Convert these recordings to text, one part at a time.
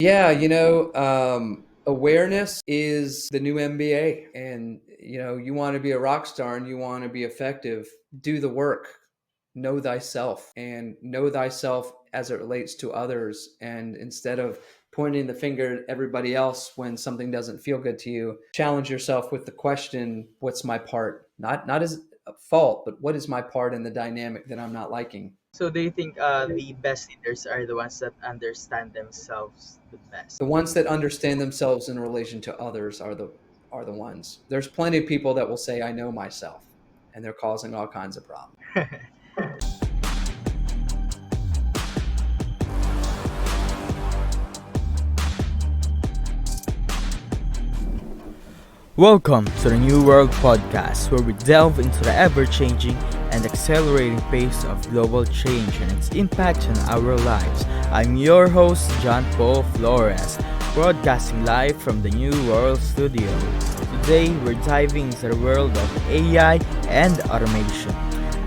Yeah, awareness is the new MBA. And, you want to be a rock star and you want to be effective, do the work, know thyself, and know thyself as it relates to others. And instead of pointing the finger at everybody else when something doesn't feel good to you, challenge yourself with the question, what's my part? Not as a fault, but what is my part in the dynamic that I'm not liking? So do you think the best leaders are the ones that understand themselves the best? The ones that understand themselves in relation to others are the ones. There's plenty of people that will say I know myself, and they're causing all kinds of problems. Welcome to the New World Podcast, where we delve into the ever changing and accelerating pace of global change and its impact on our lives. I'm your host, John Paul Flores, broadcasting live from the New World Studio. Today, we're diving into the world of AI and automation.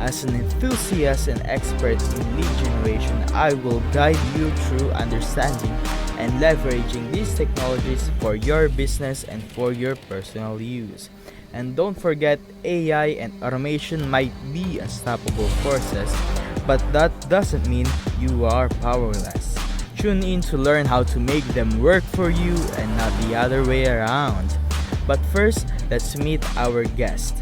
As an enthusiast and expert in lead generation, I will guide you through understanding and leveraging these technologies for your business and for your personal use. And don't forget, AI and automation might be unstoppable forces, but that doesn't mean you are powerless. Tune in to learn how to make them work for you and not the other way around. But first, let's meet our guest.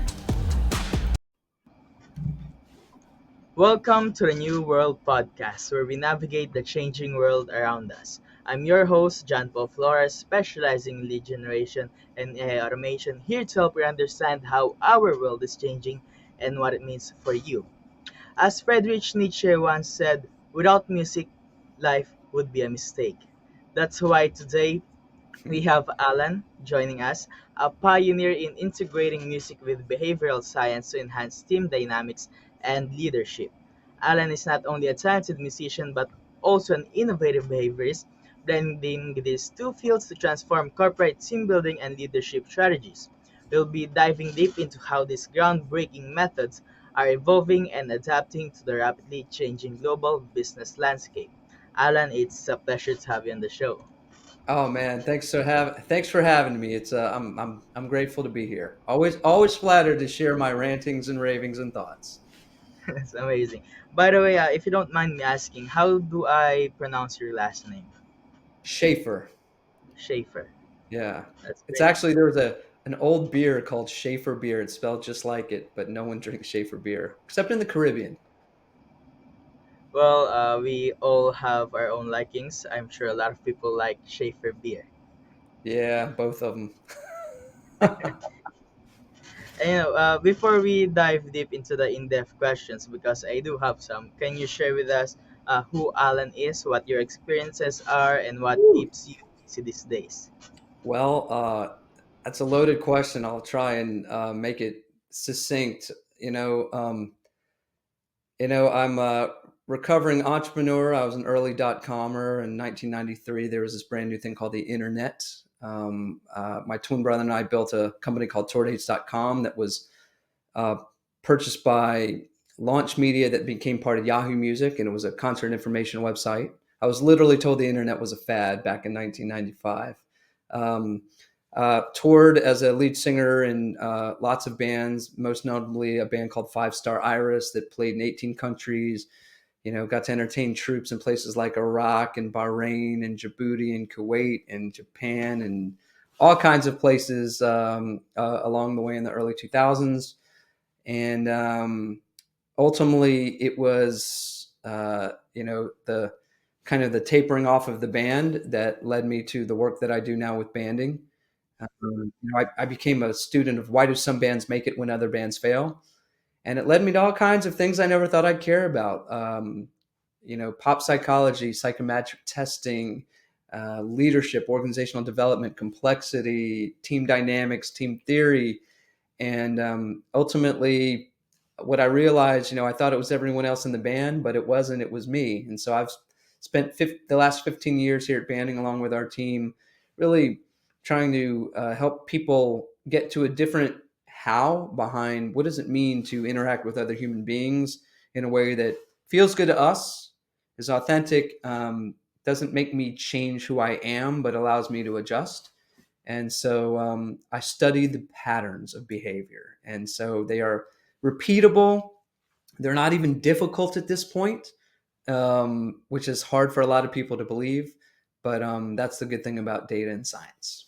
Welcome to the New World Podcast, where we navigate the changing world around us. I'm your host, John Paul Flores, specializing in lead generation and AI automation, here to help you understand how our world is changing and what it means for you. As Friedrich Nietzsche once said, without music, life would be a mistake. That's why today we have Alan joining us, a pioneer in integrating music with behavioral science to enhance team dynamics and leadership. Alan is not only a talented musician but also an innovative behaviorist, blending these two fields to transform corporate team building and leadership strategies. We'll be diving deep into how these groundbreaking methods are evolving and adapting to the rapidly changing global business landscape. Alan, it's a pleasure to have you on the show. Oh man, thanks for having me. I'm grateful to be here. Always flattered to share my rantings and ravings and thoughts. That's amazing. By the way, if you don't mind me asking, how do I pronounce your last name? Schaefer. Schaefer. Yeah. That's It's great. actually there was an old beer called Schaefer beer. It's spelled just like it, but no one drinks Schaefer beer except in the Caribbean. Well, we all have our own likings. I'm sure a lot of people like Schaefer beer. Yeah, both of them. And, before we dive deep into the in-depth questions, because I do have some, can you share with us who Alan is, what your experiences are, and what keeps you busy these days? Well, that's a loaded question. I'll try and make it succinct. I'm a recovering entrepreneur. I was an early dot comer in 1993. There was this brand new thing called the internet. My twin brother and I built a company called tourdates.com that was uh, purchased by Launch Media that became part of Yahoo Music, and it was a concert information website. I was literally told the internet was a fad back in 1995. Um, Toured as a lead singer in lots of bands, most notably a band called Five Star Iris that played in 18 countries. Got to entertain troops in places like Iraq and Bahrain and Djibouti and Kuwait and Japan and all kinds of places along the way in the early 2000s. And ultimately, it was, the kind of the tapering off of the band that led me to the work that I do now with banding. I became a student of why do some bands make it when other bands fail, and it led me to all kinds of things I never thought I'd care about. Pop psychology, psychometric testing, leadership, organizational development, complexity, team dynamics, team theory, and ultimately, what I realized, I thought it was everyone else in the band, but it wasn't. It was me, and so I've spent the last 15 years here at banding along with our team, really trying to help people get to a different how behind what does it mean to interact with other human beings in a way that feels good to us, is authentic, doesn't make me change who I am, but allows me to adjust. And so I study the patterns of behavior. And so they are repeatable. They're not even difficult at this point, which is hard for a lot of people to believe. But that's the good thing about data and science.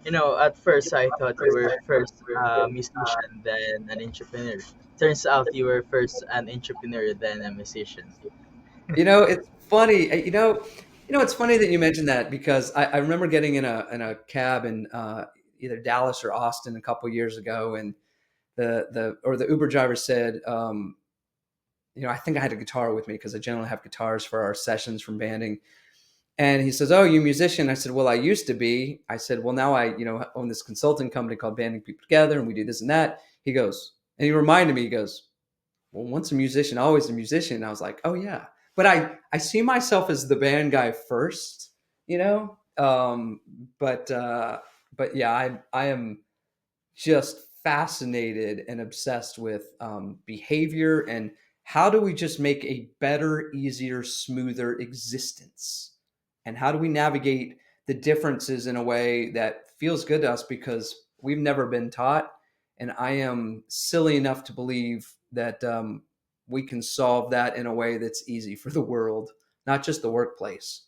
At first I thought you were first a musician, then an entrepreneur. Turns out you were first an entrepreneur, then a musician. It's funny. It's funny that you mentioned that because I remember getting in a cab in either Dallas or Austin a couple years ago, and the Uber driver said, I think I had a guitar with me because I generally have guitars for our sessions from banding. And he says, "Oh, you a musician?" I said, "Well, I used to be." I said, "Well, now I, own this consulting company called Banding People Together, and we do this and that." He goes, and he reminded me, he goes, "Well, once a musician, always a musician." And I was like, "Oh yeah." But I see myself as the band guy first, you know. But yeah, I am just fascinated and obsessed with behavior and how do we just make a better, easier, smoother existence, and how do we navigate the differences in a way that feels good to us because we've never been taught. And I am silly enough to believe that we can solve that in a way that's easy for the world, not just the workplace.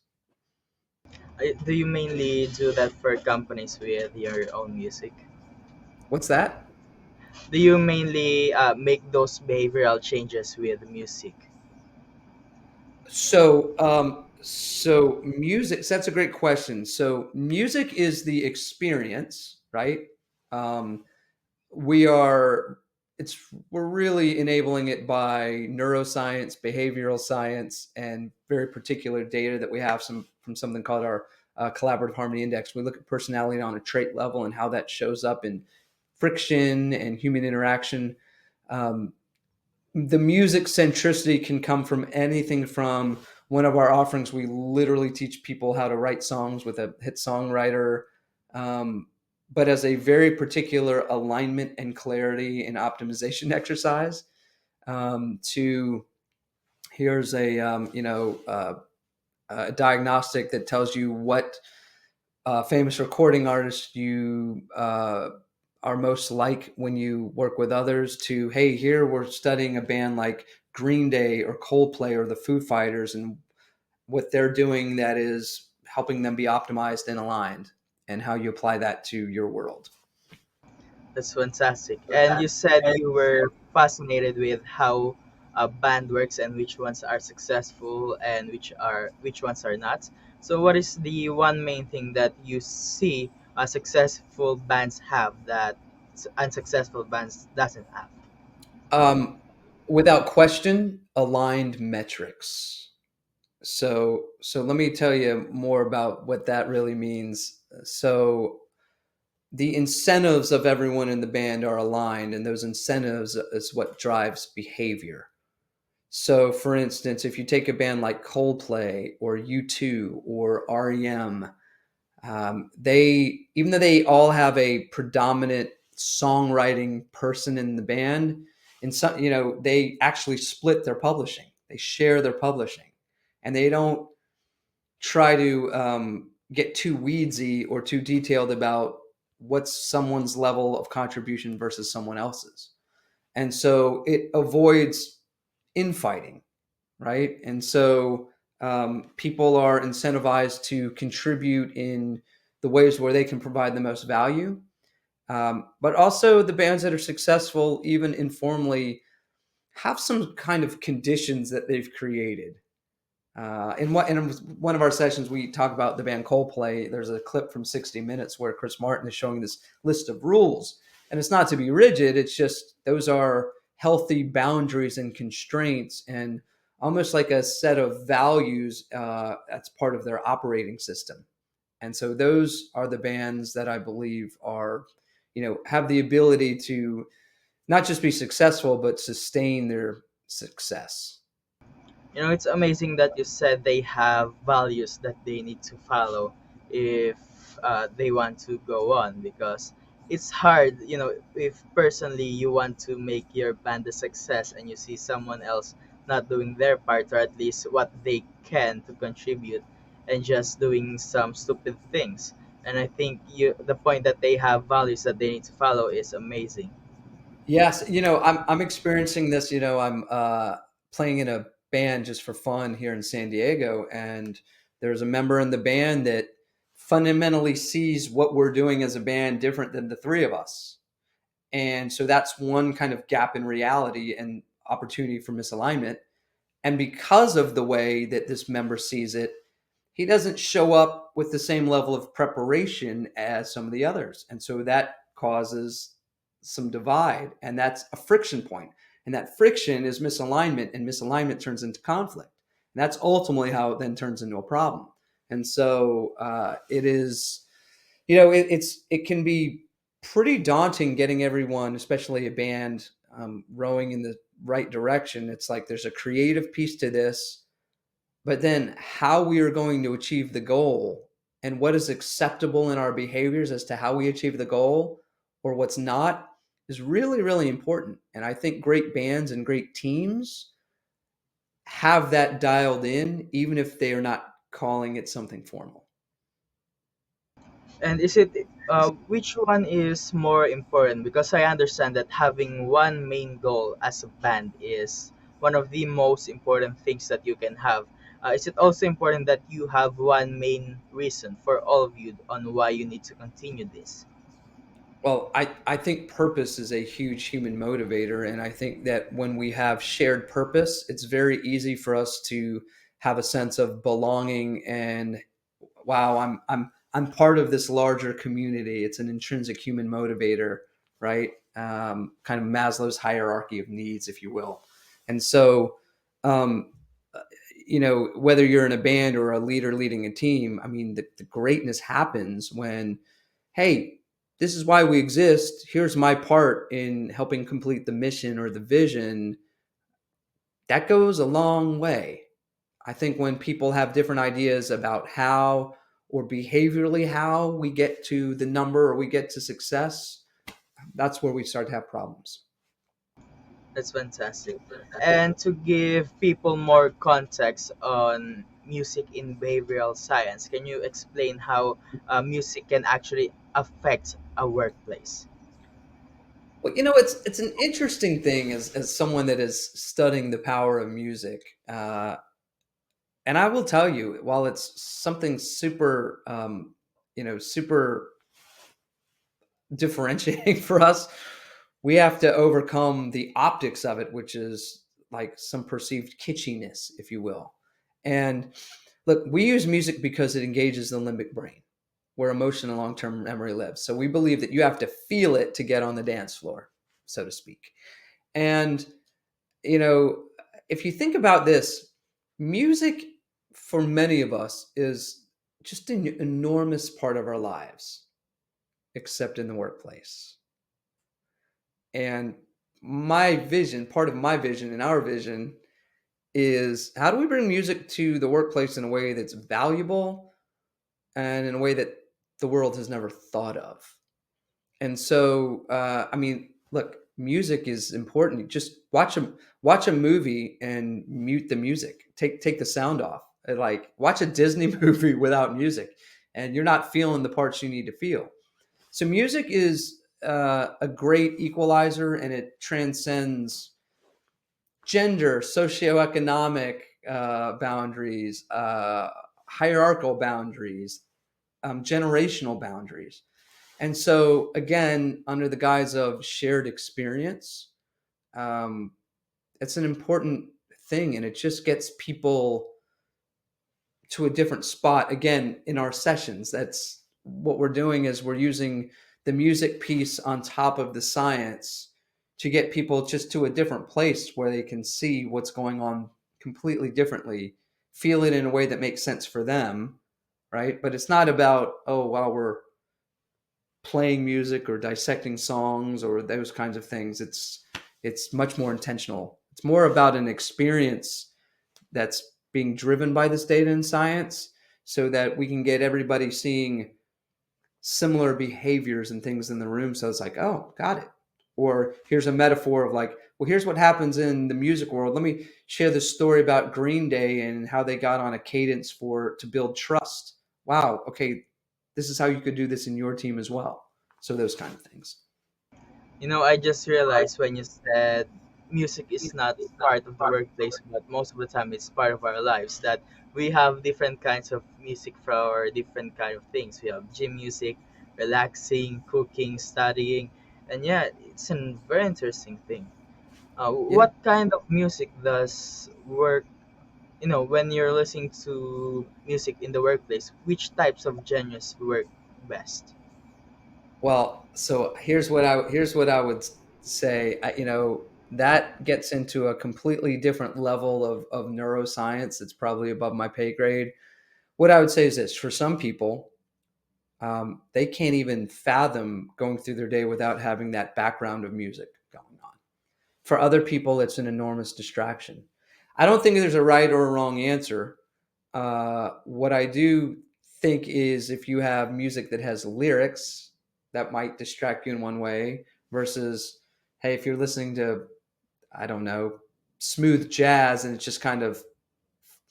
Do you mainly do that for companies with your own music? What's that? Do you mainly make those behavioral changes with music? So music. So that's a great question. So music is the experience, right? Um, we are. It's we're really enabling it by neuroscience, behavioral science, and very particular data that we have from something called our collaborative harmony index. We look at personality on a trait level and how that shows up in friction and human interaction. Um, the music centricity can come from anything from one of our offerings. We literally teach people how to write songs with a hit songwriter, um, but as a very particular alignment and clarity and optimization exercise. To here's a diagnostic that tells you what famous recording artist you are most like when you work with others, to hey, here we're studying a band like Green Day or Coldplay or the Foo Fighters and what they're doing that is helping them be optimized and aligned, and how you apply that to your world. That's fantastic. And you said you were fascinated with how a band works and which ones are successful and which ones are not. So, what is the one main thing that you see successful bands have that unsuccessful bands doesn't have? um, Without question, aligned metrics. So let me tell you more about what that really means. So the incentives of everyone in the band are aligned, and those incentives is what drives behavior. So, for instance, if you take a band like Coldplay or U2 or REM, they, even though they all have a predominant songwriting person in the band, in some, they actually split their publishing. They share their publishing, and they don't try to get too weedsy or too detailed about what's someone's level of contribution versus someone else's. And so it avoids infighting, right? And so people are incentivized to contribute in the ways where they can provide the most value. But also, the bands that are successful, even informally, have some kind of conditions that they've created. In one of our sessions, we talk about the band Coldplay. There's a clip from 60 Minutes where Chris Martin is showing this list of rules. And it's not to be rigid, it's just those are healthy boundaries and constraints, and almost like a set of values that's part of their operating system. And so those are the bands that I believe are, have the ability to not just be successful, but sustain their success. It's amazing that you said they have values that they need to follow if they want to go on, because it's hard, if personally you want to make your band a success and you see someone else not doing their part, or at least what they can to contribute, and just doing some stupid things. And I think the point that they have values that they need to follow is amazing. Yes, I'm experiencing this. I'm playing in a band just for fun here in San Diego, and there's a member in the band that fundamentally sees what we're doing as a band different than the three of us. And so that's one kind of gap in reality and opportunity for misalignment. And because of the way that this member sees it, he doesn't show up with the same level of preparation as some of the others. And so that causes some divide, and that's a friction point. And that friction is misalignment, and misalignment turns into conflict. And that's ultimately how it then turns into a problem. And so it is, it can be pretty daunting getting everyone, especially a band, rowing in the right direction. It's like there's a creative piece to this, but then how we are going to achieve the goal and what is acceptable in our behaviors as to how we achieve the goal or what's not is really, really important. And I think great bands and great teams have that dialed in, even if they are not calling it something formal. And is it which one is more important? Because I understand that having one main goal as a band is one of the most important things that you can have. Is it also important that you have one main reason for all of you on why you need to continue this? Well, I think purpose is a huge human motivator. And I think that when we have shared purpose, it's very easy for us to have a sense of belonging and wow, I'm part of this larger community. It's an intrinsic human motivator, right? Kind of Maslow's hierarchy of needs, if you will. And so, um, whether you're in a band or a leader leading a team, I mean, the greatness happens when, hey, this is why we exist. Here's my part in helping complete the mission or the vision. That goes a long way. I think when people have different ideas about how or behaviorally how we get to the number or we get to success, that's where we start to have problems. That's fantastic. And to give people more context on music in behavioral science, can you explain how music can actually affect a workplace? Well, it's an interesting thing as someone that is studying the power of music. And I will tell you, while it's something super, super differentiating for us, we have to overcome the optics of it, which is like some perceived kitschiness, if you will. And look, we use music because it engages the limbic brain, where emotion and long-term memory lives. So we believe that you have to feel it to get on the dance floor, so to speak. And you know, if you think about this, music for many of us is just an enormous part of our lives, except in the workplace. And my vision, part of my vision and our vision is how do we bring music to the workplace in a way that's valuable and in a way that the world has never thought of? And so, I mean, look, music is important. Just watch a movie and mute the music. Take the sound off. Like watch a Disney movie without music, and you're not feeling the parts you need to feel. So music is a great equalizer, and it transcends gender, socioeconomic boundaries, hierarchical boundaries, generational boundaries. And so, again, under the guise of shared experience, um, it's an important thing, and it just gets people to a different spot. Again, in our sessions, that's what we're doing is we're using the music piece on top of the science to get people just to a different place where they can see what's going on completely differently, feel it in a way that makes sense for them, right? But it's not about, oh, well, we're playing music or dissecting songs or those kinds of things. It's much more intentional. It's more about an experience that's being driven by this data and science so that we can get everybody seeing similar behaviors and things in the room. So it's like, oh, got it. Or here's a metaphor of like, well, here's what happens in the music world. Let me share this story about Green Day and how they got on a cadence for to build trust. Wow, okay, this is how you could do this in your team as well. So those kind of things. I just realized when you said music is not part of the workplace, but most of the time it's part of our lives, that we have different kinds of music for different kind of things. We have gym music, relaxing, cooking, studying, and yeah, it's a very interesting thing. Yeah. What kind of music does work, when you're listening to music in the workplace, which types of genres work best? Well, so here's what I would say. That gets into a completely different level of neuroscience. It's probably above my pay grade. What I would say is this: for some people, they can't even fathom going through their day without having that background of music going on. For other people, it's an enormous distraction. I don't think there's a right or a wrong answer. What I do think is if you have music that has lyrics, that might distract you in one way, versus, hey, if you're listening to, I don't know, smooth jazz and it's just kind of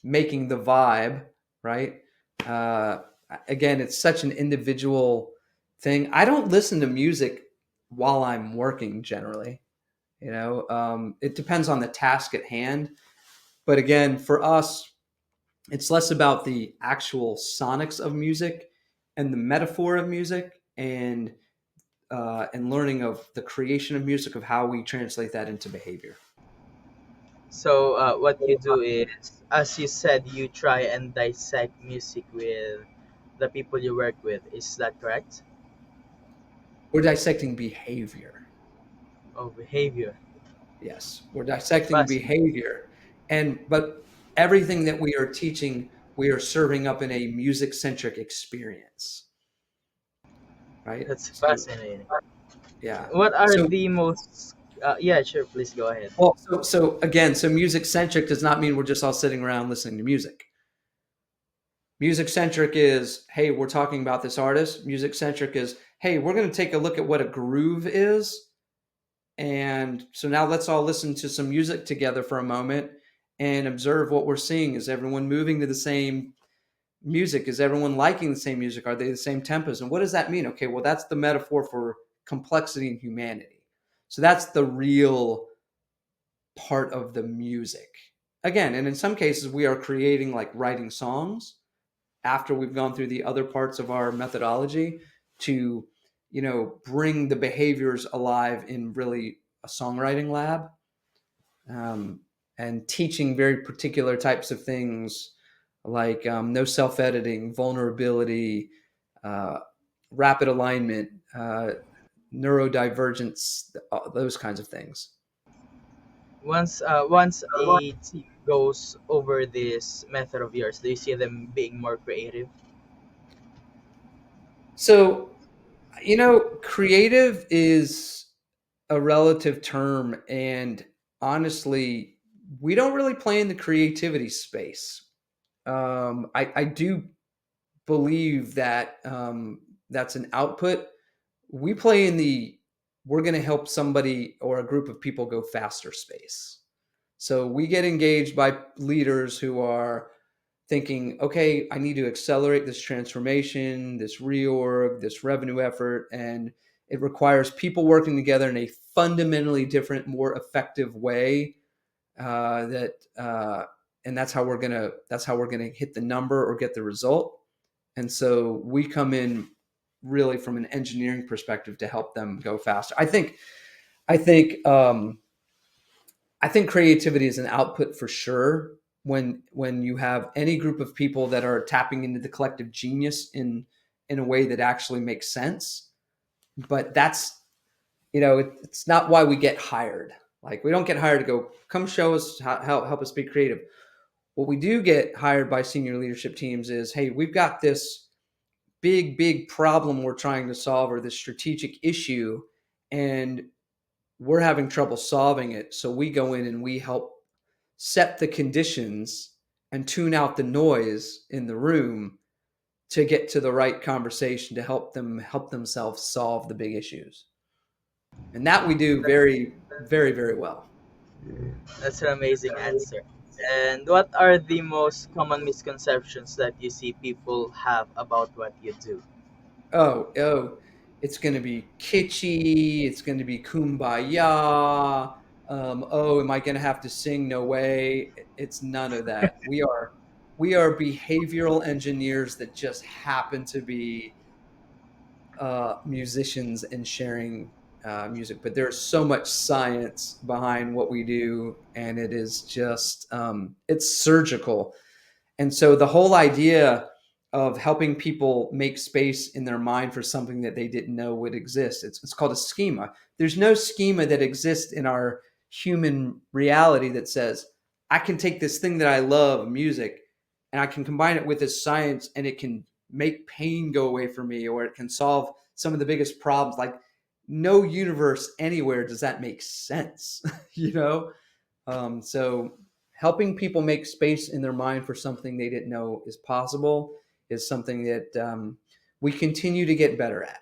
making the vibe, right? Uh, Again, it's such an individual thing. I don't listen to music while I'm working generally. It depends on the task at hand. But again, for us, it's less about the actual sonics of music and the metaphor of music and learning of the creation of music, of how we translate that into behavior. So, what you do is, as you said, you try and dissect music with the people you work with. Is that correct? We're dissecting behavior. Oh, behavior. Yes, we're dissecting Fascinating. behavior, but everything that we are teaching, we are serving up in a music centric experience, right? That's So fascinating. yeah, What are so the most? Yeah, sure. Please go ahead. so again, so music centric does not mean we're just all sitting around listening to music. Music centric is, hey, we're talking about this artist. Music centric is, hey, we're going to take a look at what a groove is. And so now let's all listen to some music together for a moment and observe what we're seeing. Is everyone moving to the same music? Is everyone liking the same music? Are they the same tempos? And what does that mean? Okay, well, that's the metaphor for complexity and humanity. So that's the real part of the music. Again, and in some cases, we are creating, like, writing songs after we've gone through the other parts of our methodology to bring the behaviors alive in really a songwriting lab, um, and teaching very particular types of things like no self-editing, vulnerability, uh, rapid alignment, neurodivergence, those kinds of things. Once a team goes over this method of yours, do you see them being more creative? So creative is a relative term, and honestly, we don't really play in the creativity space. I do believe that that's an output. We play in the we're going to help somebody or a group of people go faster space. So we get engaged by leaders who are thinking, okay, I need to accelerate this transformation, this reorg, this revenue effort, and it requires people working together in a fundamentally different, more effective way. That and that's how we're gonna hit the number or get the result. And so we come in really from an engineering perspective to help them go faster. I think I think creativity is an output for sure. When you have any group of people that are tapping into the collective genius in a way that actually makes sense. But that's it's not why we get hired. Like, we don't get hired to go, come show us how help us be creative. What we do get hired by senior leadership teams is, hey, we've got this big problem we're trying to solve, or this strategic issue, and we're having trouble solving it. So we go in and we help set the conditions and tune out the noise in the room to get to the right conversation to help themselves solve the big issues. And that we do very, very, very well. That's an amazing answer. And what are the most common misconceptions that you see people have about what you do? Oh, it's going to be kitschy. It's going to be kumbaya. Oh, am I going to have to sing? No way. It's none of that. We are behavioral engineers that just happen to be musicians and sharing music. But there's so much science behind what we do, and it is just it's surgical. And so the whole idea of helping people make space in their mind for something that they didn't know would exist, it's called a schema. There's no schema that exists in our human reality that says, I can take this thing that I love, music, and I can combine it with this science and it can make pain go away from me, or it can solve some of the biggest problems. Like, no universe anywhere does that make sense, you know? So helping people make space in their mind for something they didn't know is possible is something that we continue to get better at.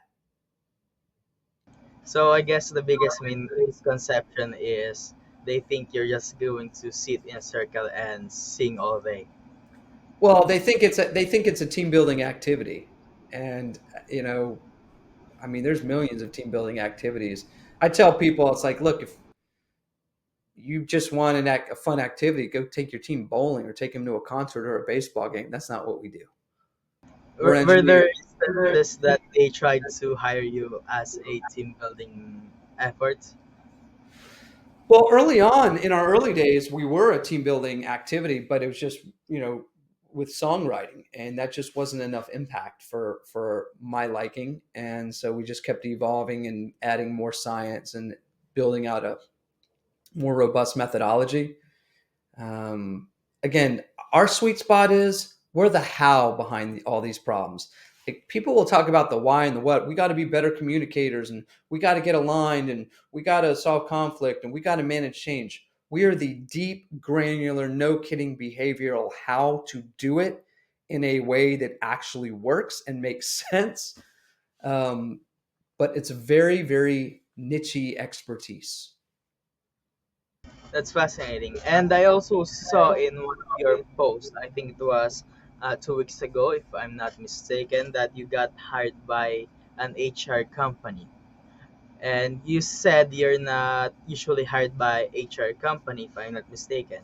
So I guess the biggest misconception is they think you're just going to sit in a circle and sing all day. Well, they think it's a team building activity, and you know, I mean, there's millions of team building activities. I tell people, it's like, look, if you just want a fun activity, go take your team bowling or take them to a concert or a baseball game. That's not what we do. We're Were there engineers. instances that they tried to hire you as a team building effort? Well, early on in our early days, we were a team building activity, but it was just, with songwriting, and that just wasn't enough impact for my liking. And so we just kept evolving and adding more science and building out a more robust methodology. Um, Again, our sweet spot is we're the how behind all these problems. Like, people will talk about the why and the what. We got to be better communicators, and we got to get aligned, and we got to solve conflict, and we got to manage change. We are the deep, granular, no kidding behavioral how to do it in a way that actually works and makes sense. Um, but it's a very, very niche expertise. That's fascinating. And I also saw in one of your posts, I think it was 2 weeks ago, if I'm not mistaken, that you got hired by an HR company. And you said you're not usually hired by HR company, if I'm not mistaken.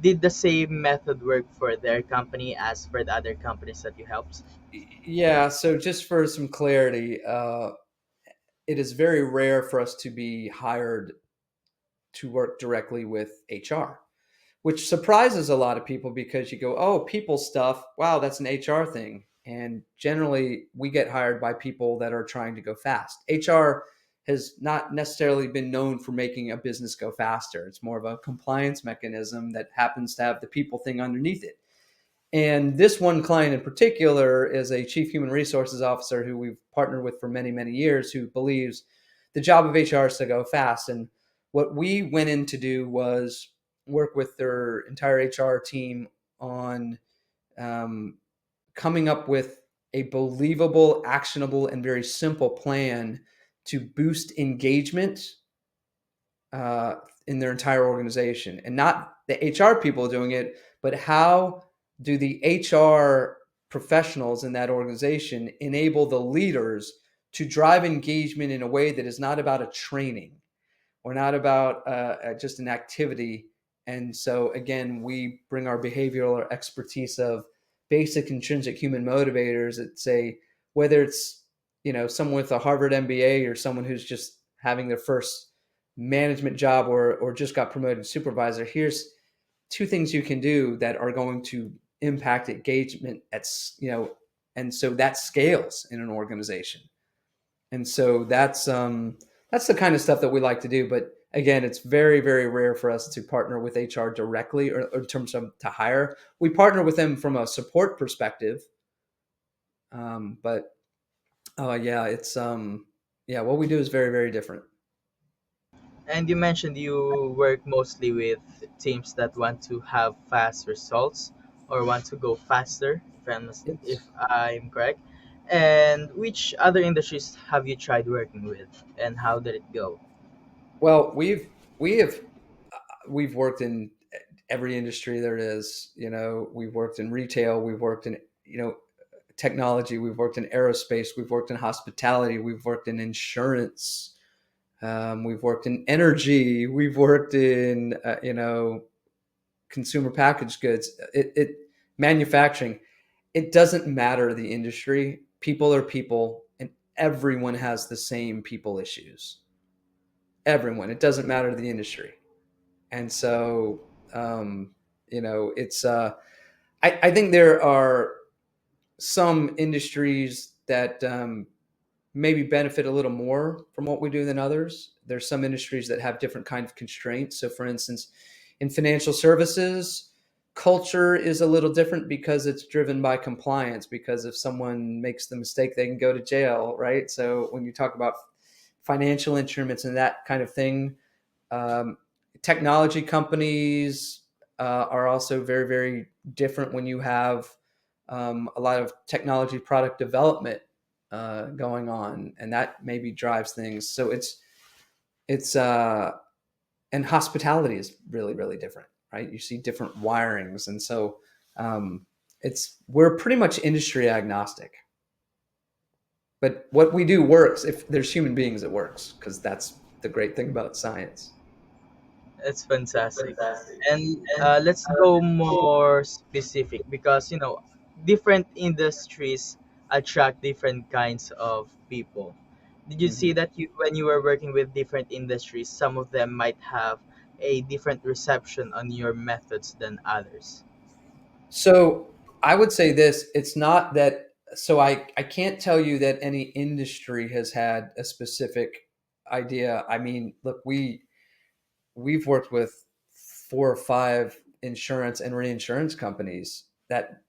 Did the same method work for their company as for the other companies that you helped? Yeah. So just for some clarity, it is very rare for us to be hired to work directly with HR, which surprises a lot of people because you go, oh, people stuff. Wow, that's an HR thing. And generally, we get hired by people that are trying to go fast. HR has not necessarily been known for making a business go faster. It's more of a compliance mechanism that happens to have the people thing underneath it. And this one client in particular is a chief human resources officer who we've partnered with for many, many years, who believes the job of HR is to go fast. And what we went in to do was work with their entire HR team on um, coming up with a believable, actionable, and very simple plan to boost engagement uh, in their entire organization, and not the HR people doing it, but how do the HR professionals in that organization enable the leaders to drive engagement in a way that is not about a training or not about just an activity. And so, again, we bring our behavioral expertise of basic intrinsic human motivators that say, whether it's someone with a Harvard MBA or someone who's just having their first management job or just got promoted to supervisor, here's two things you can do that are going to impact engagement and so that scales in an organization. And so that's the kind of stuff that we like to do. But again, it's very, very rare for us to partner with HR directly, or in terms of to hire. We partner with them from a support perspective. But yeah, it's yeah, what we do is very, very different. And you mentioned you work mostly with teams that want to have fast results or want to go faster, if Yes. I'm correct. And which other industries have you tried working with, and how did it go? Well, we have we've worked in every industry there is. We've worked in retail, we've worked in technology, we've worked in aerospace, we've worked in hospitality, we've worked in insurance, we've worked in energy, we've worked in consumer packaged goods, it manufacturing. It doesn't matter the industry. People are people, and everyone has the same people issues. Everyone. It doesn't matter the industry. And so, it's. I think there are some industries that maybe benefit a little more from what we do than others. There's some industries that have different kind of constraints. So, for instance, in financial services, culture is a little different because it's driven by compliance. Because if someone makes the mistake, they can go to jail, right? So, when you talk about financial instruments and that kind of thing, um, technology companies are also very, very different when you have a lot of technology product development going on, and that maybe drives things. So it's and hospitality is really, really different, right? You see different wirings, and so it's we're pretty much industry agnostic. But what we do works. If there's human beings, it works because that's the great thing about science. It's fantastic. And let's go more specific, because different industries attract different kinds of people. Did you see Mhm. that when you were working with different industries, some of them might have a different reception on your methods than others? So I would say this, it's not that, so I can't tell you that any industry has had a specific idea. I mean, look, we've worked with 4 or 5 insurance and reinsurance companies that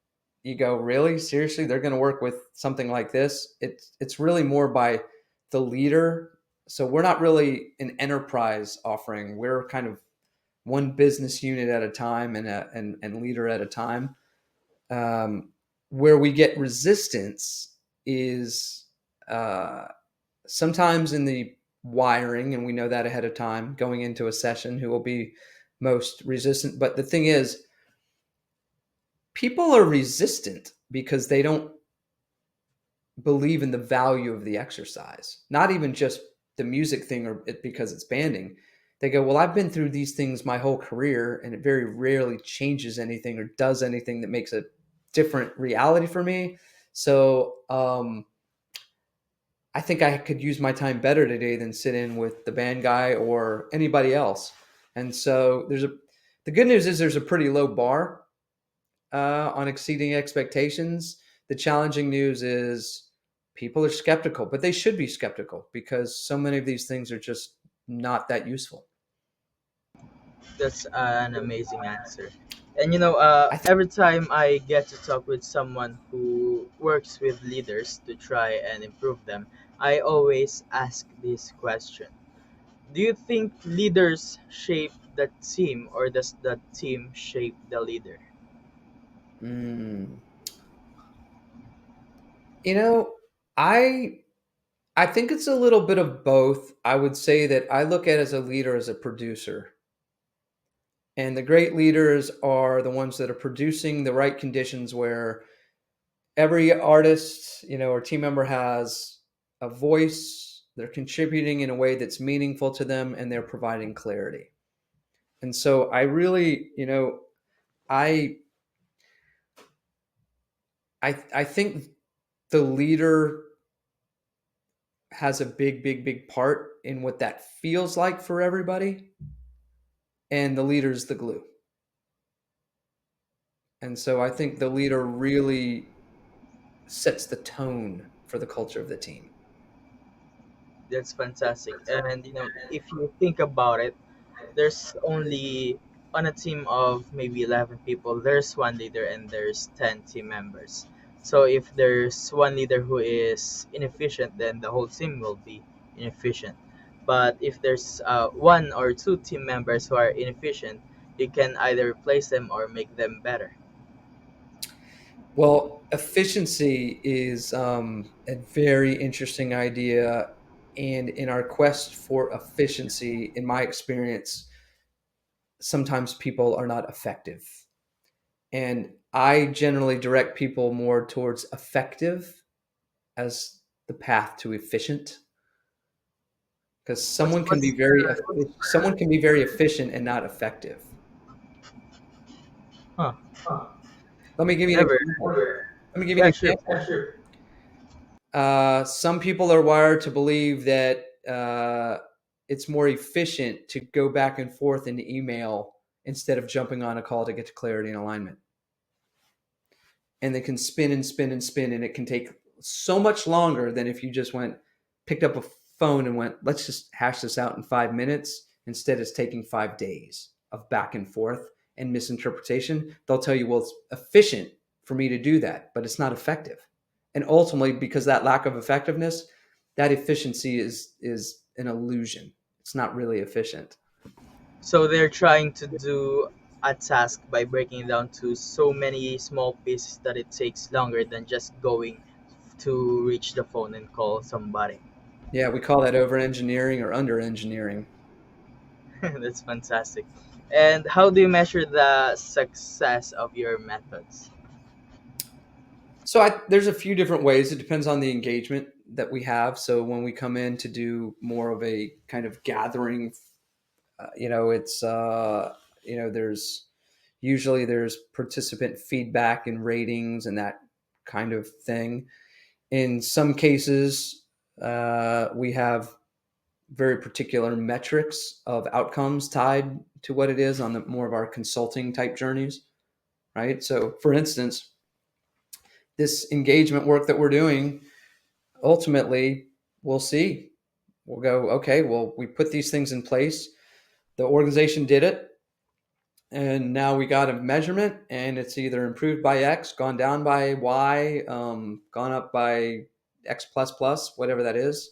you go, really? Seriously, they're going to work with something like this? It's really more by the leader. So we're not really an enterprise offering. We're kind of one business unit at a time and leader at a time. um, where we get resistance is uh, sometimes in the wiring, and we know that ahead of time going into a session who will be most resistant. But the thing is, people are resistant because they don't believe in the value of the exercise, not even just the music thing or because it's banding. They go, well, I've been through these things my whole career, and it very rarely changes anything or does anything that makes a different reality for me. So I think I could use my time better today than sit in with the band guy or anybody else. And so the good news is there's a pretty low bar on exceeding expectations. The challenging news is people are skeptical, but they should be skeptical because so many of these things are just not that useful. That's an amazing answer. And I think. every time I get to talk with someone who works with leaders to try and improve them, I always ask this question: do you think leaders shape the team, or does the team shape the leader? Mm, you know, I I think it's a little bit of both. I would say that I look at as a leader as a producer. And the great leaders are the ones that are producing the right conditions where every artist, or team member has a voice, they're contributing in a way that's meaningful to them, and they're providing clarity. And so I really, I I think the leader has a big, big, big part in what that feels like for everybody, and the leader's the glue. And so I think the leader really sets the tone for the culture of the team. That's fantastic. And if you think about it, there's only, on a team of maybe 11 people, there's one leader and there's 10 team members. So if there's one leader who is inefficient, then the whole team will be inefficient. But if there's one or two team members who are inefficient, you can either replace them or make them better. Well, efficiency is a very interesting idea. And in our quest for efficiency, in my experience, sometimes people are not effective. And I generally direct people more towards effective as the path to efficient, because What's someone can be very efficient and not effective. huh? Let me give you an Never. example. Let me give you an Yeah, sure. example. Some people are wired to believe that it's more efficient to go back and forth in email instead of jumping on a call to get to clarity and alignment. And they can spin and spin and spin, and it can take so much longer than if you just picked up a phone and went, let's just hash this out in 5 minutes. Instead, it's taking 5 days of back and forth and misinterpretation. They'll tell you, well, it's efficient for me to do that, but it's not effective. And ultimately, because that lack of effectiveness, that efficiency is an illusion. It's not really efficient. So they're trying to do a task by breaking it down to so many small pieces that it takes longer than just going to reach the phone and call somebody. Yeah, we call that over engineering or under engineering. That's fantastic. And how do you measure the success of your methods? So there's a few different ways. It depends on the engagement that we have. So when we come in to do more of a kind of gathering, it's there's usually there's participant feedback and ratings and that kind of thing. In some cases, we have very particular metrics of outcomes tied to what it is on the more of our consulting type journeys, right? So, for instance, this engagement work that we're doing, ultimately, we'll see. We'll go, okay, well, we put these things in place. The organization did it. And now we got a measurement, and it's either improved by X, gone down by Y, gone up by X plus plus, whatever that is.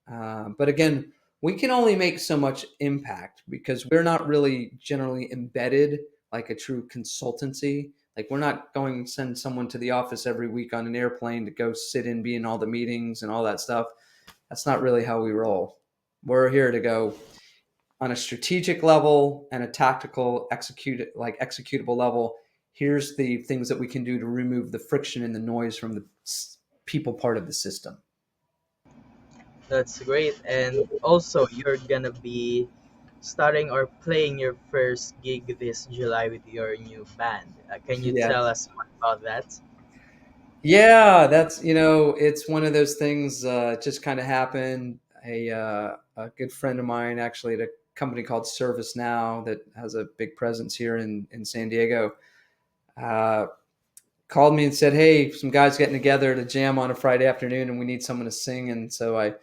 But again, we can only make so much impact because we're not really generally embedded like a true consultancy. Like we're not going to send someone to the office every week on an airplane to go sit and be in all the meetings and all that stuff. That's not really how we roll. We're here to go on a strategic level and a tactical executable level. Here's the things that we can do to remove the friction and the noise from the people part of the system. That's great. And also, you're gonna be starting or playing your first gig this July with your new band. Can you Yeah. tell us more about that? Yeah, that's it's one of those things. It just kind of happened. A good friend of mine, actually, at a company called Service Now that has a big presence here in San Diego, uh, called me and said, "Hey, some guys getting together to jam on a Friday afternoon, and we need someone to sing." And so I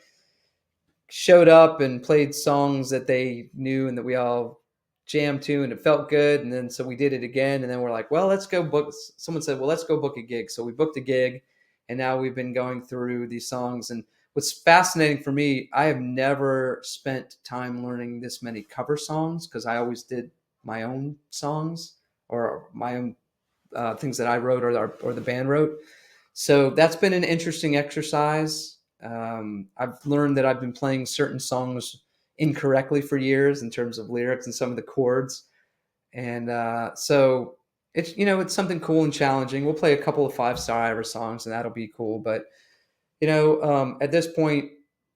showed up and played songs that they knew and that we all jammed to, and it felt good. And then so we did it again, and then we're like, well, let's go book. Someone said, well, let's go book a gig. So we booked a gig, and now we've been going through these songs. And what's fascinating for me, I have never spent time learning this many cover songs because I always did my own songs or my own things that I wrote or the band wrote. So that's been an interesting exercise. I've learned that I've been playing certain songs incorrectly for years in terms of lyrics and some of the chords, and so it's something cool and challenging. We'll play a couple of five-star Ira songs, and that'll be cool. But at this point,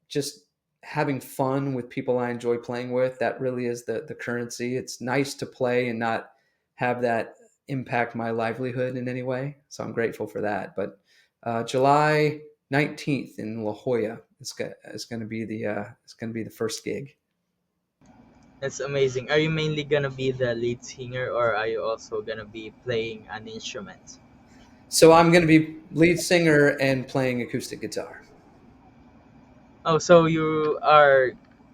just having fun with people I enjoy playing with, that really is the currency. It's nice to play and not have that impact my livelihood in any way. So I'm grateful for that. But July 19th in La Jolla is going to be the first gig. That's amazing. Are you mainly gonna be the lead singer, or are you also gonna be playing an instrument? So I'm going to be lead singer and playing acoustic guitar. Oh, so you are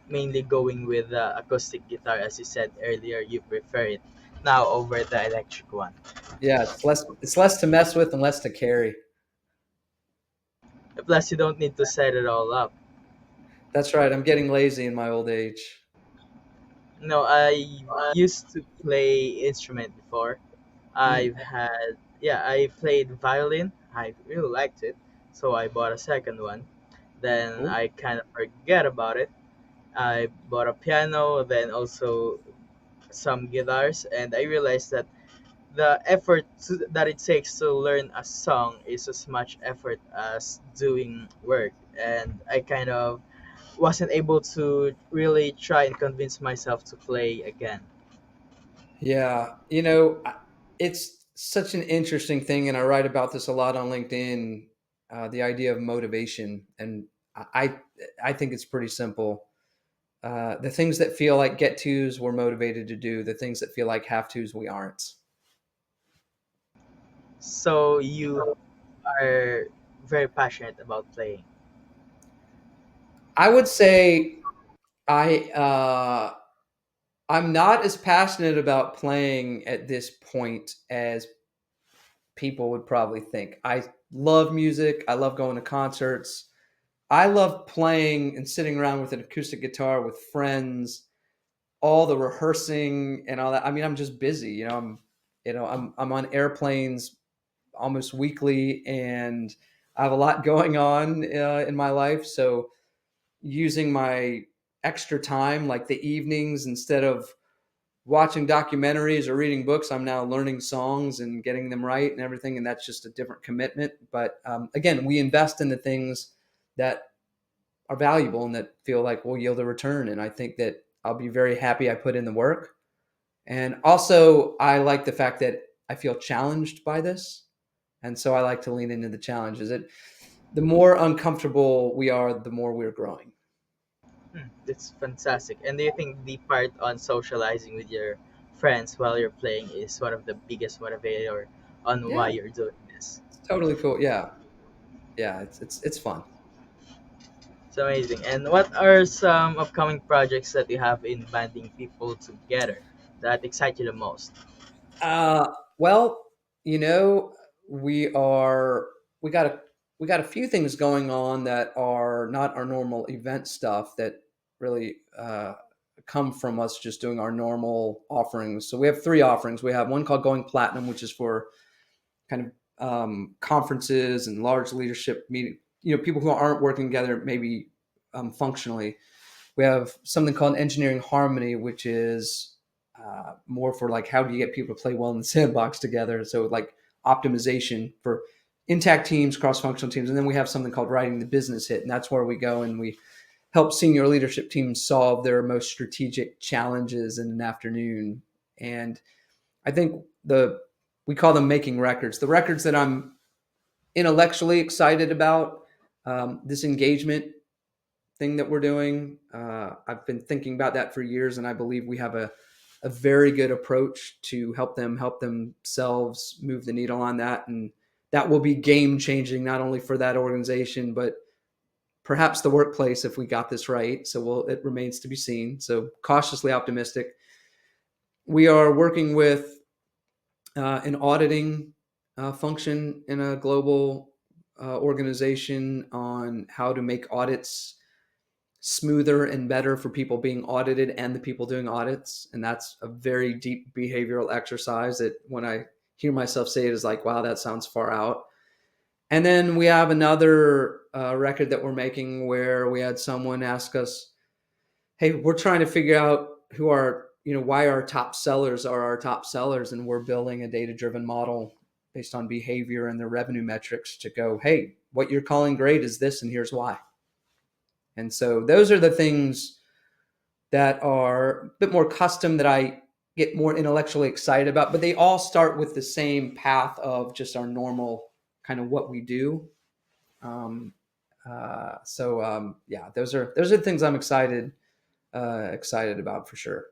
mainly going with the acoustic guitar, as you said earlier. You prefer it now over the electric one. Yeah, it's less to mess with and less to carry. Plus, you don't need to set it all up. That's right. I'm getting lazy in my old age. No, I used to play instrument before. Hmm. I've had yeah, I played violin. I really liked it, so I bought a second one. Then Cool. I kind of forget about it. I bought a piano, then also some guitars, and I realized that that it takes to learn a song is as much effort as doing work, and I kind of wasn't able to really try and convince myself to play again. Yeah, it's such an interesting thing, and I write about this a lot on LinkedIn. The idea of motivation, and I, I think it's pretty simple. The things that feel like get tos, we're motivated to do. The things that feel like have tos, we aren't. So you are very passionate about playing. I would say I I'm not as passionate about playing at this point as people would probably think. I love music. I love going to concerts. I love playing and sitting around with an acoustic guitar with friends, all the rehearsing and all that. I mean, I'm just busy. I'm on airplanes almost weekly, and I have a lot going on in my life. So using my extra time, like the evenings, instead of watching documentaries or reading books, I'm now learning songs and getting them right and everything. And that's just a different commitment. But again, we invest in the things that are valuable and that feel like will yield a return. And I think that I'll be very happy I put in the work. And also, I like the fact that I feel challenged by this. And so I like to lean into the challenges. The more uncomfortable we are, the more we're growing. It's fantastic. And do you think the part on socializing with your friends while you're playing is one of the biggest motivator on why Yeah, you're doing this? it's totally cool. Yeah, yeah, it's fun. It's amazing. And what are some upcoming projects that you have in banding people together that excite you the most? Well, you know, we are we got a we got a few things going on that are not our normal event stuff that really come from us just doing our normal offerings. So we have three offerings. We have one called Going Platinum, which is for kind of conferences and large leadership meeting. People who aren't working together maybe functionally. We have something called Engineering Harmony, which is more for like how do you get people to play well in the sandbox together. So like optimization for intact teams, cross-functional teams, and then we have something called Writing the Business Hit, and that's where we go and we help senior leadership teams solve their most strategic challenges in an afternoon. And I think we call them making records. The records that I'm intellectually excited about, this engagement thing that we're doing. I've been thinking about that for years, and I believe we have a very good approach to help themselves move the needle on that, and that will be game changing not only for that organization but perhaps the workplace if we got this right. So it remains to be seen. So cautiously optimistic. We are working with an auditing function in a global organization on how to make audits smoother and better for people being audited and the people doing audits. And that's a very deep behavioral exercise that when I hear myself say it is like, wow, that sounds far out. And then we have another record that we're making where we had someone ask us, hey, we're trying to figure out why our top sellers are our top sellers. And we're building a data driven model based on behavior and the revenue metrics to go, hey, what you're calling great is this, and here's why. And so those are the things that are a bit more custom that I get more intellectually excited about, but they all start with the same path of just our normal kind of what we do. Um, yeah, those are the things I'm excited about for sure.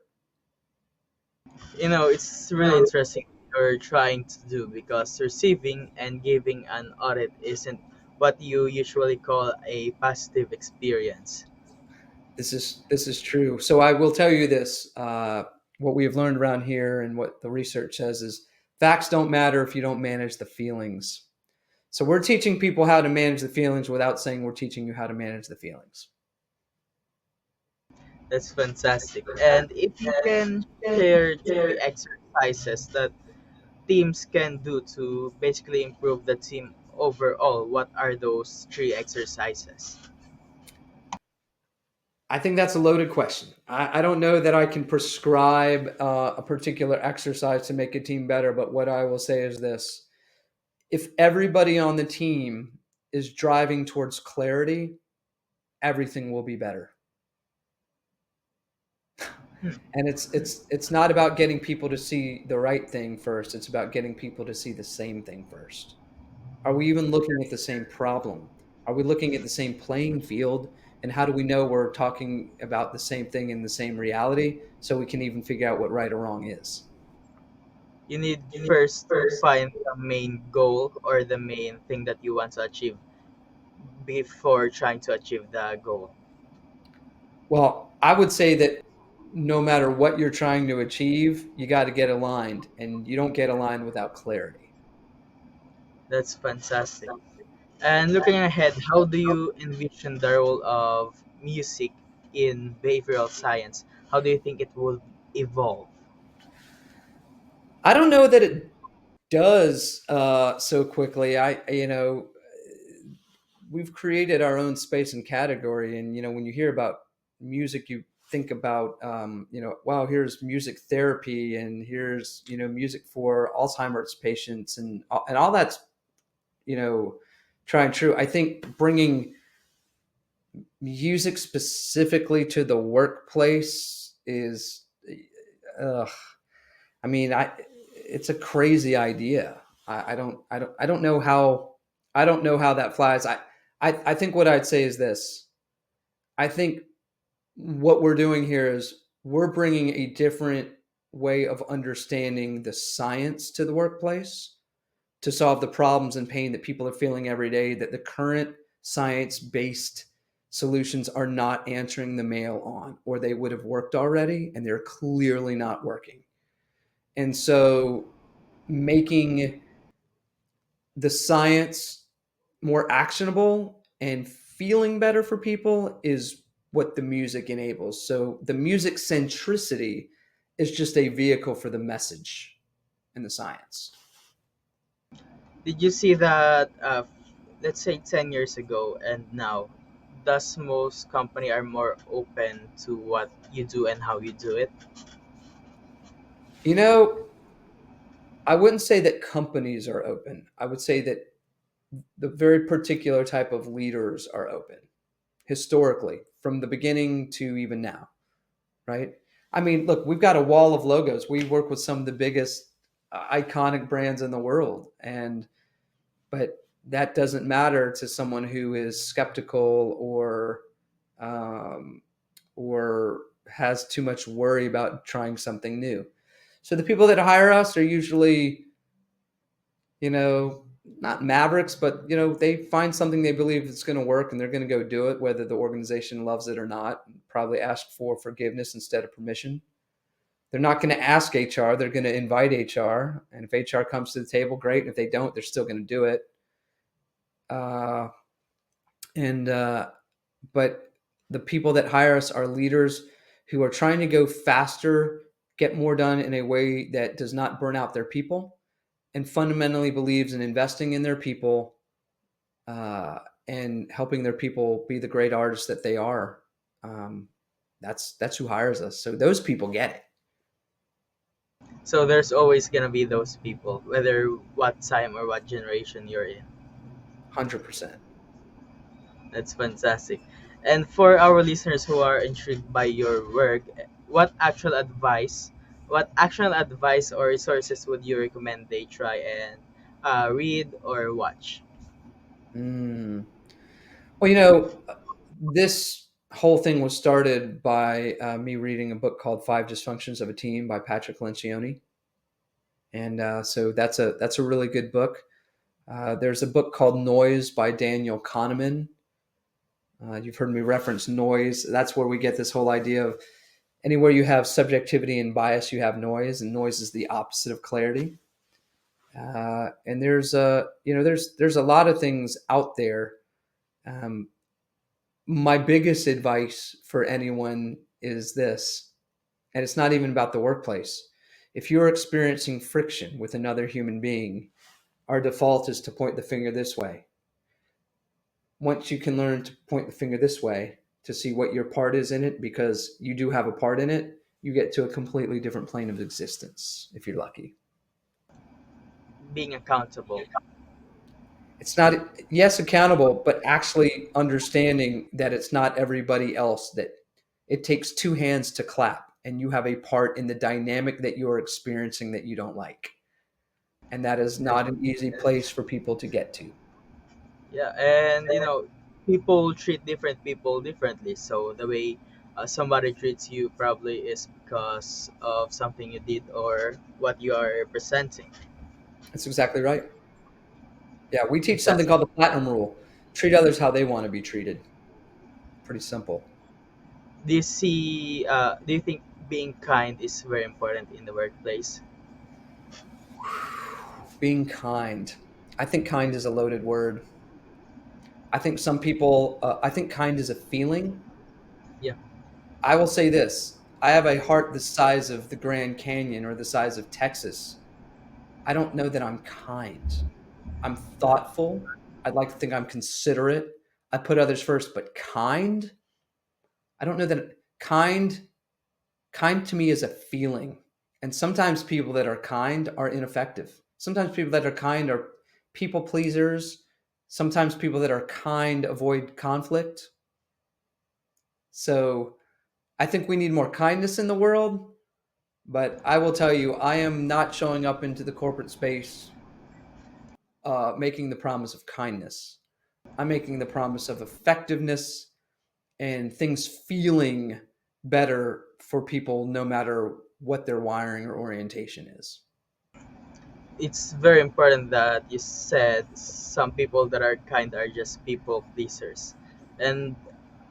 It's really interesting what you're trying to do because receiving and giving an audit isn't what you usually call a positive experience. This is true. So I will tell you this: what we have learned around here, and what the research says, is facts don't matter if you don't manage the feelings. So we're teaching people how to manage the feelings without saying we're teaching you how to manage the feelings. That's fantastic. And if you can share 3 exercises that teams can do to basically improve the team overall? What are those three exercises? I think that's a loaded question. I don't know that I can prescribe a particular exercise to make a team better, but what I will say is this: if everybody on the team is driving towards clarity, everything will be better. Hmm. And it's not about getting people to see the right thing first. It's about getting people to see the same thing first. Are we even looking at the same problem? Are we looking at the same playing field? And how do we know we're talking about the same thing in the same reality so we can even figure out what right or wrong is? You need first to find the main goal or the main thing that you want to achieve before trying to achieve the goal. Well, I would say that no matter what you're trying to achieve, you got to get aligned, and you don't get aligned without clarity. That's fantastic. And looking ahead, how do you envision the role of music in behavioral science? How do you think it will evolve? I don't know that it does so quickly. We've created our own space and category, and when you hear about music, you think about wow, here's music therapy, and here's music for Alzheimer's patients, and all that's you know tried and true. I think bringing music specifically to the workplace is uh, I mean, it's a crazy idea. I don't know how that flies. I think what I'd say is this. I think what we're doing here is we're bringing a different way of understanding the science to the workplace to solve the problems and pain that people are feeling every day that the current science-based solutions are not answering the mail on, or they would have worked already and they're clearly not working. And so making the science more actionable and feeling better for people is what the music enables. So the music centricity is just a vehicle for the message and the science. Did you see that, let's say 10 years ago and now, does most company are more open to what you do and how you do it? You know, I wouldn't say that companies are open. I would say that the very particular type of leaders are open historically from the beginning to even now, right? I mean, look, we've got a wall of logos. We work with some of the biggest iconic brands in the world, and but that doesn't matter to someone who is skeptical um, or has too much worry about trying something new. So the people that hire us are usually, not mavericks, but they find something they believe is going to work, and they're going to go do it, whether the organization loves it or not. Probably ask for forgiveness instead of permission. They're not going to ask HR. They're going to invite HR. And if HR comes to the table, great. And if they don't, they're still going to do it. Uh, and But the people that hire us are leaders who are trying to go faster, get more done in a way that does not burn out their people, and fundamentally believes in investing in their people uh, and helping their people be the great artists that they are. Um, that's who hires us. So those people get it. So there's always gonna be those people, whether what time or what generation you're in. 100%. That's fantastic. And for our listeners who are intrigued by your work, what actual advice or resources would you recommend they try and read or watch? Mm. Well, this whole thing was started by me reading a book called Five Dysfunctions of a Team by Patrick Lencioni, and so that's a really good book. There's a book called Noise by Daniel Kahneman. You've heard me reference noise. That's where we get this whole idea of anywhere you have subjectivity and bias, you have noise, and noise is the opposite of clarity. And there's a lot of things out there. Um, my biggest advice for anyone is this, and it's not even about the workplace. If you're experiencing friction with another human being, our default is to point the finger this way. Once you can learn to point the finger this way to see what your part is in it, because you do have a part in it, you get to a completely different plane of existence if you're lucky. Being accountable. It's not, yes, accountable, but actually understanding that it's not everybody else, that it takes two hands to clap and you have a part in the dynamic that you're experiencing that you don't like. And that is not an easy place for people to get to. Yeah, and people treat different people differently. So the way somebody treats you probably is because of something you did or what you are representing. That's exactly right. Yeah, we teach something Fantastic. called the platinum rule. Treat others how they want to be treated. Pretty simple. Do you think being kind is very important in the workplace? Being kind. I think kind is a loaded word. I think some people, I think kind is a feeling. Yeah. I will say this: I have a heart the size of the Grand Canyon or the size of Texas. I don't know that I'm kind. I'm thoughtful. I'd like to think I'm considerate. I put others first, but kind? I don't know that kind to me is a feeling. And sometimes people that are kind are ineffective. Sometimes people that are kind are people pleasers. Sometimes people that are kind avoid conflict. So I think we need more kindness in the world. But I will tell you, I am not showing up into the corporate space making the promise of kindness. I'm making the promise of effectiveness and things feeling better for people no matter what their wiring or orientation is. It's very important that you said some people that are kind are just people pleasers. And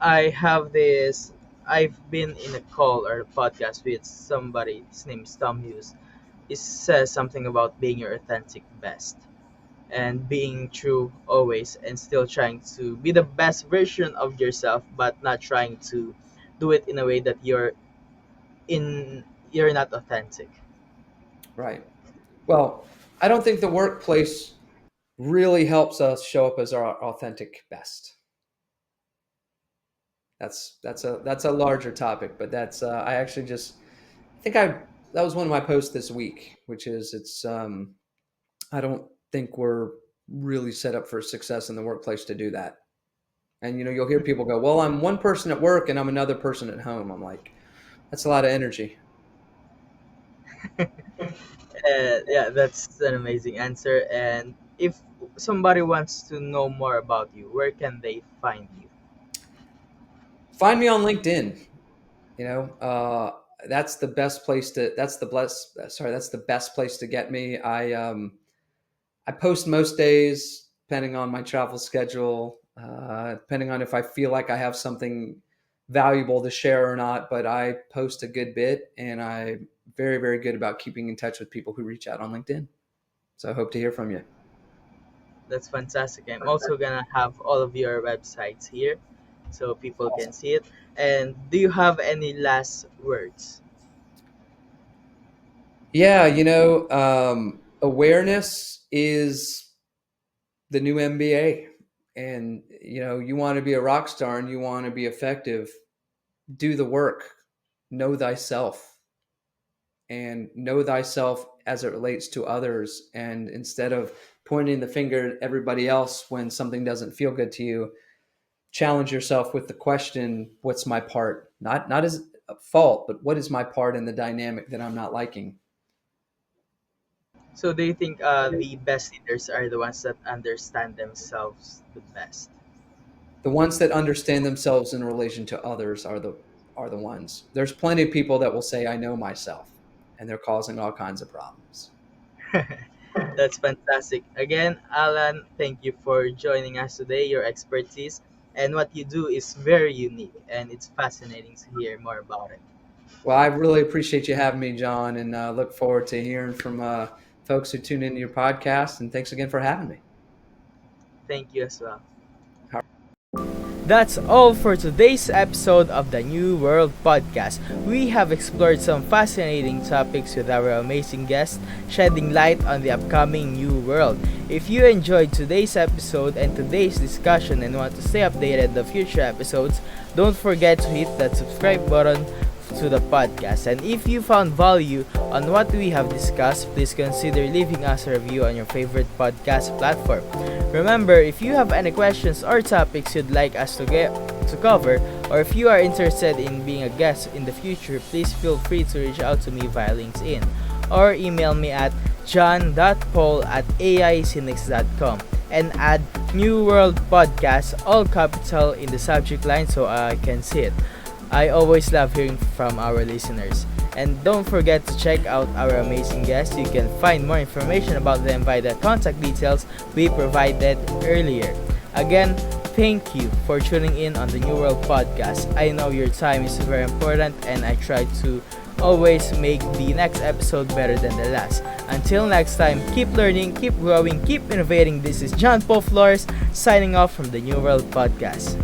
I have this, I've been in a call or a podcast with somebody, his name is Tom Hughes. He says something about being your authentic best and being true always and still trying to be the best version of yourself, but not trying to do it in a way that in you're not authentic. Right. Well, I don't think the workplace really helps us show up as our authentic best. That's a larger topic, but that's I actually just I think I that was one of my posts this week, which is it's I don't think we're really set up for success in the workplace to do that. And you'll hear people go, "Well, I'm one person at work and I'm another person at home." I'm like, that's a lot of energy. Yeah, that's an amazing answer. And if somebody wants to know more about you, where can they find you? Find me on LinkedIn. You know, that's the best place to. That's the bless. Sorry, that's the best place to get me. I post most days, depending on my travel schedule, depending on if I feel like I have something valuable to share or not. But I post a good bit, and I'm very, very good about keeping in touch with people who reach out on LinkedIn. So I hope to hear from you. That's fantastic. I'm also gonna have all of your websites here so people can Awesome. see it. And do you have any last words? Yeah, awareness is the new MBA. And you want to be a rock star and you want to be effective, do the work, know thyself, and know thyself as it relates to others. And instead of pointing the finger at everybody else when something doesn't feel good to you, challenge yourself with the question, what's my part? Not as a fault, but what is my part in the dynamic that I'm not liking? So do you think the best leaders are the ones that understand themselves the best? The ones that understand themselves in relation to others are the ones. There's plenty of people that will say I know myself, and they're causing all kinds of problems. That's fantastic. Again, Alan, thank you for joining us today. Your expertise and what you do is very unique, and it's fascinating to hear more about it. Well, I really appreciate you having me, John, and look forward to hearing from folks who tune into your podcast. And thanks again for having me. Thank you as well. That's all for today's episode of the New World Podcast. We have explored some fascinating topics with our amazing guests, shedding light on the upcoming New World. If you enjoyed today's episode and today's discussion and want to stay updated on future episodes, don't forget to hit that subscribe button to the podcast. And if you found value on what we have discussed, please consider leaving us a review on your favorite podcast platform. Remember, if you have any questions or topics you'd like us to cover, or if you are interested in being a guest in the future, please feel free to reach out to me via LinkedIn or email me at john.paul@aicinix.com and add New World Podcast, all capital, in the subject line so I can see it. I always love hearing from our listeners. And don't forget to check out our amazing guests. You can find more information about them by the contact details we provided earlier. Again, thank you for tuning in on the New World Podcast. I know your time is very important and I try to always make the next episode better than the last. Until next time, keep learning, keep growing, keep innovating. This is John Paul Flores signing off from the New World Podcast.